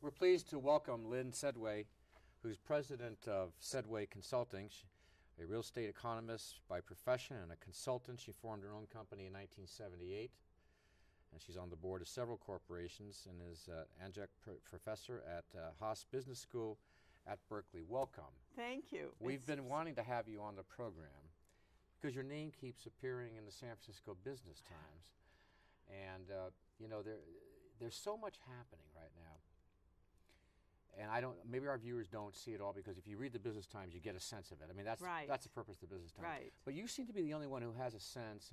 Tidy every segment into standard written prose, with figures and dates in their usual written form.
We're pleased to welcome Lynn Sedway, who's president of Sedway Consulting, a real estate economist by profession and a consultant. She formed her own company in 1978, and she's on the board of several corporations and is an adjunct professor at Haas Business School at Berkeley. Welcome. Thank you. We've been wanting to have you on the program because your name keeps appearing in the San Francisco Business Times, and you know, there's so much happening right now. And maybe our viewers don't see it all, because if you read the Business Times, you get a sense of it. I mean, that's the purpose of the Business Times. Right. But you seem to be the only one who has a sense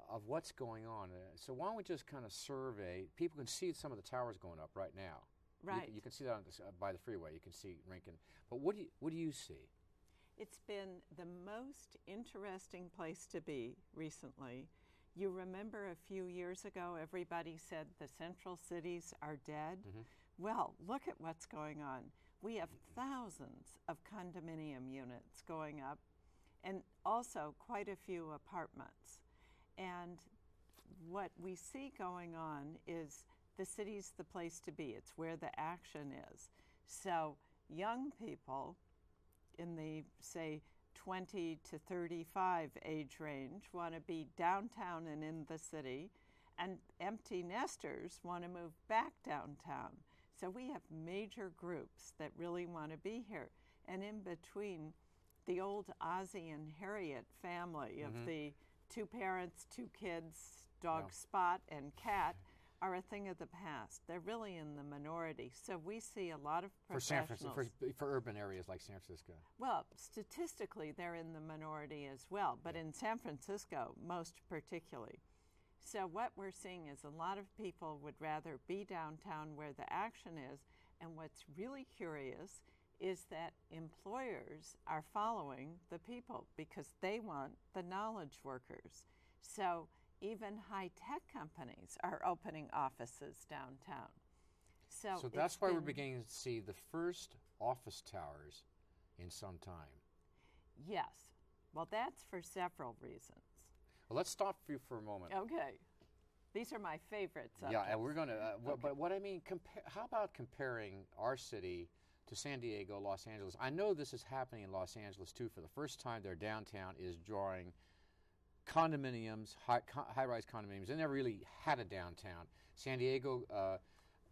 of what's going on. So why don't we just kind of survey? People can see some of the towers going up right now. Right. You can see that on by the freeway. You can see Rincon. But what do you see? It's been the most interesting place to be recently. You remember a few years ago, everybody said the central cities are dead. Mm-hmm. Well, look at what's going on. We have thousands of condominium units going up, and also quite a few apartments. And what we see going on is the city's the place to be. It's where the action is. So young people in the, say, 20 to 35 age range want to be downtown and in the city, and empty nesters want to move back downtown. So we have major groups that really want to be here. And in between, the old Ozzie and Harriet family of the two parents, two kids, dog Spot and cat are a thing of the past. They're really in the minority. So we see a lot of professionals. For urban areas like San Francisco. Well, statistically, they're in the minority as well, but in San Francisco, most particularly. So what we're seeing is a lot of people would rather be downtown where the action is, and what's really curious is that employers are following the people because they want the knowledge workers. So even high-tech companies are opening offices downtown. So that's why we're beginning to see the first office towers in some time. Yes. Well, that's for several reasons. Well, let's stop you for a moment. Okay. These are my favorite subjects. Yeah, and we're going to, but what I mean, how about comparing our city to San Diego, Los Angeles? I know this is happening in Los Angeles, too. For the first time, their downtown is drawing condominiums, high-rise condominiums. They never really had a downtown. San Diego,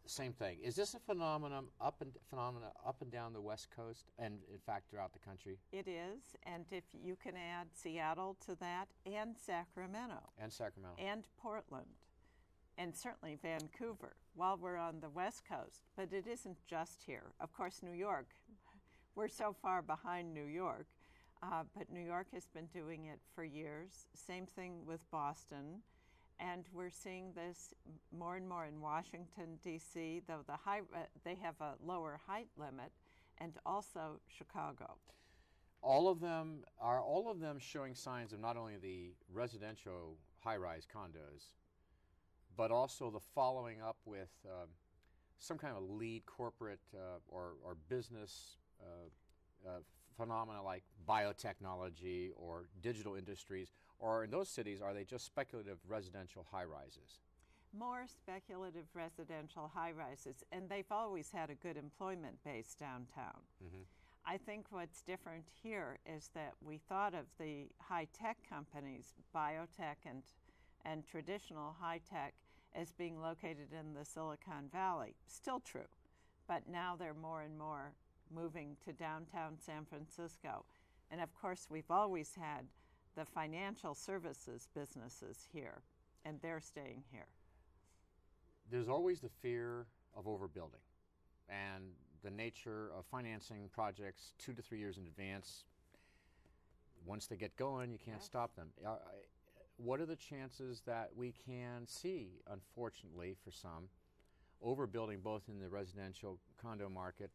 same thing. Is this a phenomenon up and down the West Coast, and in fact throughout the country? It is, and if you can add Seattle to that, and Sacramento, and Portland, and certainly Vancouver, while we're on the West Coast. But it isn't just here. Of course, New York. We're so far behind New York, but New York has been doing it for years. Same thing with Boston. And we're seeing this more and more in Washington, D.C., though they have a lower height limit, and also Chicago. All of them showing signs of not only the residential high-rise condos, but also the following up with some kind of lead corporate or business phenomena like biotechnology or digital industries, or in those cities, are they just speculative residential high-rises? More speculative residential high-rises, and they've always had a good employment base downtown. Mm-hmm. I think what's different here is that we thought of the high-tech companies, biotech and traditional high-tech, as being located in the Silicon Valley. Still true, but now they're more and more moving to downtown San Francisco. And of course, we've always had the financial services businesses here, and they're staying here. There's always the fear of overbuilding and the nature of financing projects 2 to 3 years in advance. Once they get going, you can't stop them. What are the chances that we can see, unfortunately for some, overbuilding both in the residential condo market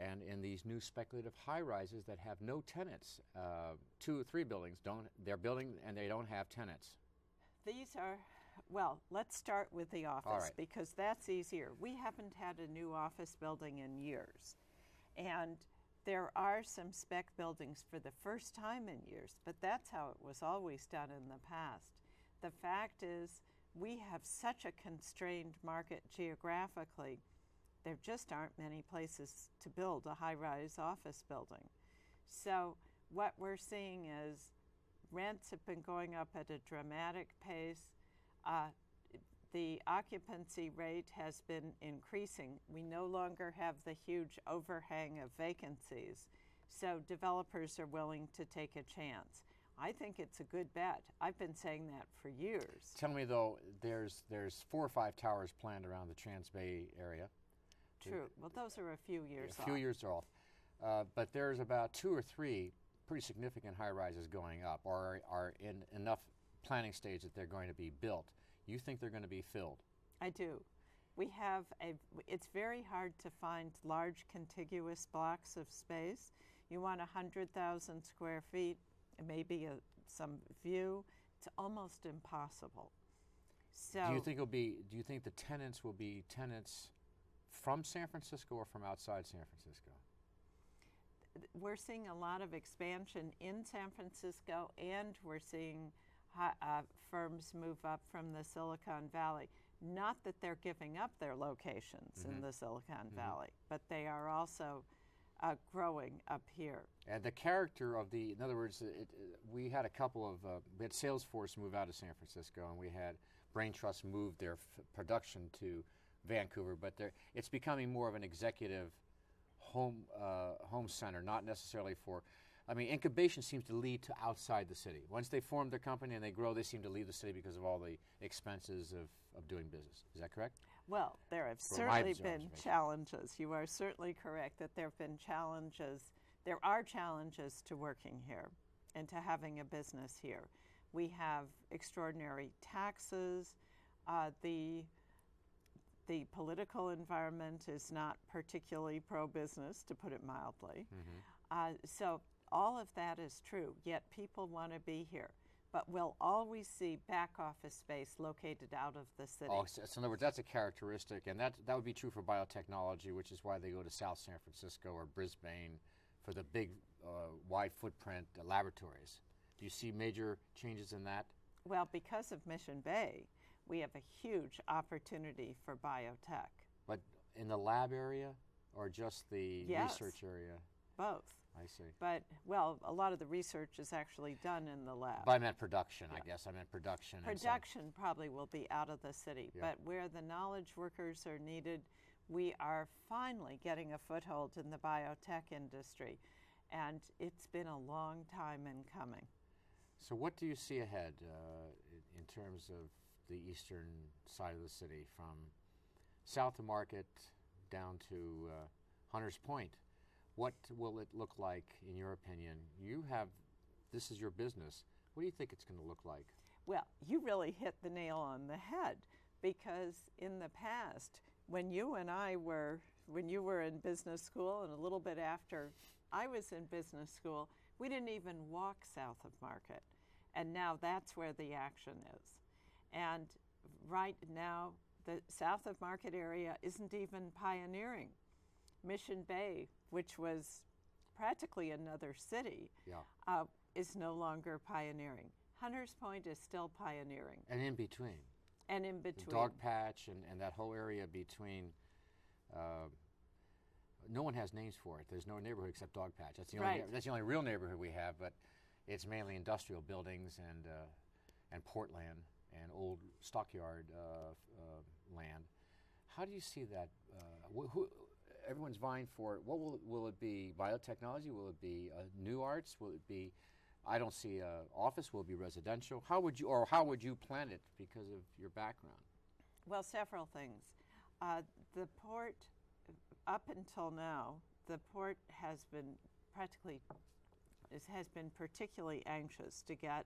and in these new speculative high-rises that have no tenants? 2 or 3 buildings they're building and they don't have tenants. These are, well, let's start with the office because that's easier. We haven't had a new office building in years. And there are some spec buildings for the first time in years, but that's how it was always done in the past. The fact is we have such a constrained market geographically there just aren't many places to build a high-rise office building. So what we're seeing is rents have been going up at a dramatic pace. The occupancy rate has been increasing. We no longer have the huge overhang of vacancies, so developers are willing to take a chance. I think it's a good bet. I've been saying that for years. Tell me though, there's 4 or 5 towers planned around the Trans-Bay area. True. Well, those are a few years off. A few years off. But there's about 2 or 3 pretty significant high-rises going up, or are in enough planning stage that they're going to be built. You think they're going to be filled? I do. We have it's very hard to find large contiguous blocks of space. You want 100,000 square feet, maybe some view. It's almost impossible. So do you think the tenants will be tenants from San Francisco or from outside San Francisco? We're seeing a lot of expansion in San Francisco, and we're seeing firms move up from the Silicon Valley. Not that they're giving up their locations in the Silicon Valley, but they are also growing up here. And the character of in other words, we had a couple of, we had Salesforce move out of San Francisco, and we had Brain Trust move their production to Vancouver, but it's becoming more of an executive home center, not necessarily for, I mean, incubation seems to lead to outside the city. Once they form their company and they grow, they seem to leave the city because of all the expenses of doing business. Is that correct? Well, there have certainly been challenges. You are certainly correct that there have been challenges. There are challenges to working here and to having a business here. We have extraordinary taxes. The political environment is not particularly pro-business, to put it mildly. So all of that is true, yet people want to be here. But we'll always see back office space located out of the city. Oh, so in other words, that's a characteristic, and that would be true for biotechnology, which is why they go to South San Francisco or Brisbane for the big, wide footprint laboratories. Do you see major changes in that? Well, because of Mission Bay, we have a huge opportunity for biotech. But in the lab area or just the research area? Both. I see. But, well, a lot of the research is actually done in the lab. But I meant production, I guess. I meant production. Production probably will be out of the city. Yeah. But where the knowledge workers are needed, we are finally getting a foothold in the biotech industry. And it's been a long time in coming. So what do you see ahead in terms of the eastern side of the city, from South of Market down to Hunters Point? What will it look like, in your opinion? This is your business. What do you think it's going to look like? Well, you really hit the nail on the head, because in the past, when you were in business school and a little bit after I was in business school, we didn't even walk south of Market. And now that's where the action is. And right now, the south of Market area isn't even pioneering. Mission Bay, which was practically another city, is no longer pioneering. Hunters Point is still pioneering. And in between. And in between. The Dog Patch and that whole area between, no one has names for it. There's no neighborhood except Dog Patch. That's the only real neighborhood we have, but it's mainly industrial buildings and Portland and old stockyard land. How do you see that? Everyone's vying for it. What will it be? Biotechnology? Will it be new arts? Will it be? I don't see office. Will it be residential? How would you plan it because of your background? Well, several things. The port, up until now, the port has been particularly anxious to get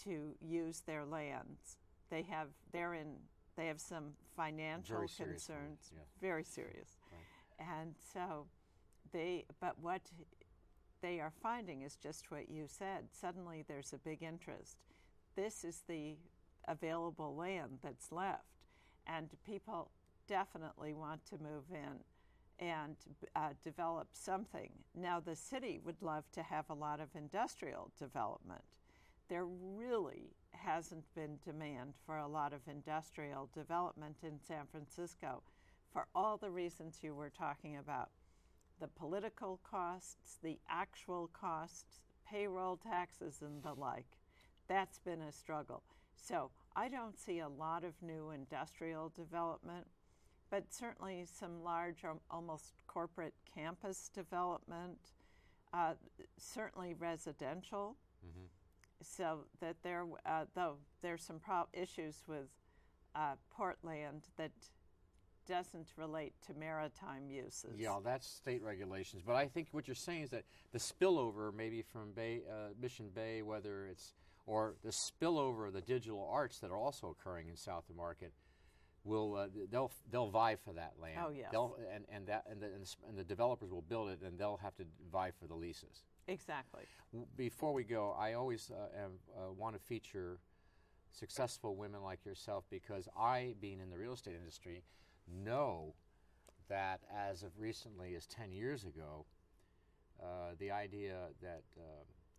to use their lands. They have some financial concerns, very serious. Right. And so but what they are finding is just what you said. Suddenly there's a big interest. This is the available land that's left, and people definitely want to move in and develop something. Now, the city would love to have a lot of industrial development. There really hasn't been demand for a lot of industrial development in San Francisco for all the reasons you were talking about. The political costs, the actual costs, payroll taxes and the like. That's been a struggle. So I don't see a lot of new industrial development, but certainly some large, almost corporate campus development, certainly residential. So that though there's some issues with Portland that doesn't relate to maritime uses. Yeah, that's state regulations. But I think what you're saying is that the spillover, maybe from Mission Bay, whether it's, or the spillover of the digital arts that are also occurring in South of Market, will they'll vie for that land. Oh yes. And the developers will build it, and they'll have to vie for the leases. Exactly. Before we go, I always want to feature successful women like yourself, because I, being in the real estate industry, know that as of recently as 10 years ago, the idea that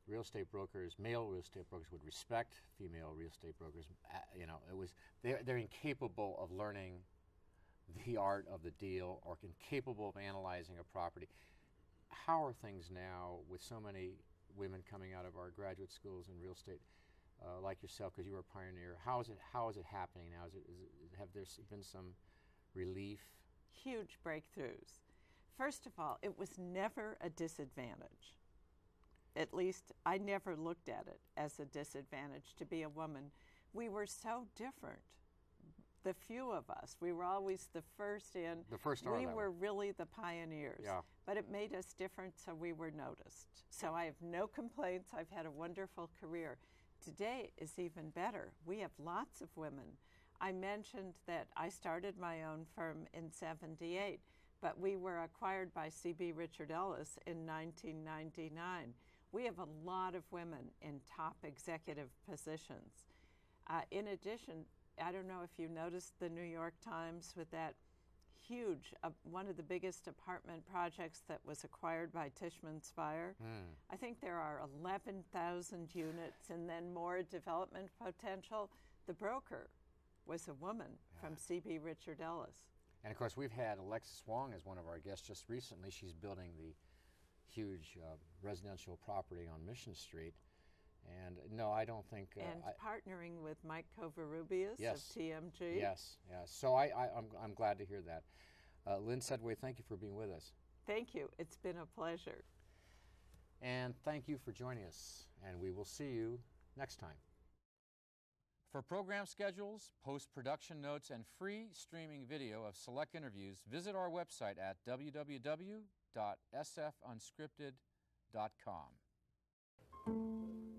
real estate brokers, male real estate brokers, would respect female real estate brokers, you know, it was they're incapable of learning the art of the deal or incapable of analyzing a property. How are things now with so many women coming out of our graduate schools in real estate, like yourself, because you were a pioneer? How is it happening now? Have there been some relief? Huge breakthroughs. First of all, it was never a disadvantage. At least I never looked at it as a disadvantage to be a woman. We were so different. The few of us, we were always the first in. The first we were really the pioneers. Yeah. But it made us different, so we were noticed. So I have no complaints. I've had a wonderful career. Today is even better. We have lots of women. I mentioned that I started my own firm in '78, but we were acquired by C.B. Richard Ellis in 1999. We have a lot of women in top executive positions. In addition, I don't know if you noticed the New York Times with that huge, one of the biggest apartment projects that was acquired by Tishman Speyer. I think there are 11,000 units and then more development potential. The broker was a woman from C.B. Richard Ellis. And of course, we've had Alexis Wong as one of our guests just recently. She's building the huge residential property on Mission Street. And no, I don't think... and partnering with Mike Covarrubias of TMG. Yes, yes. So I'm glad to hear that. Lynn Sedway, thank you for being with us. Thank you. It's been a pleasure. And thank you for joining us. And we will see you next time. For program schedules, post-production notes, and free streaming video of select interviews, visit our website at www.sfunscripted.com.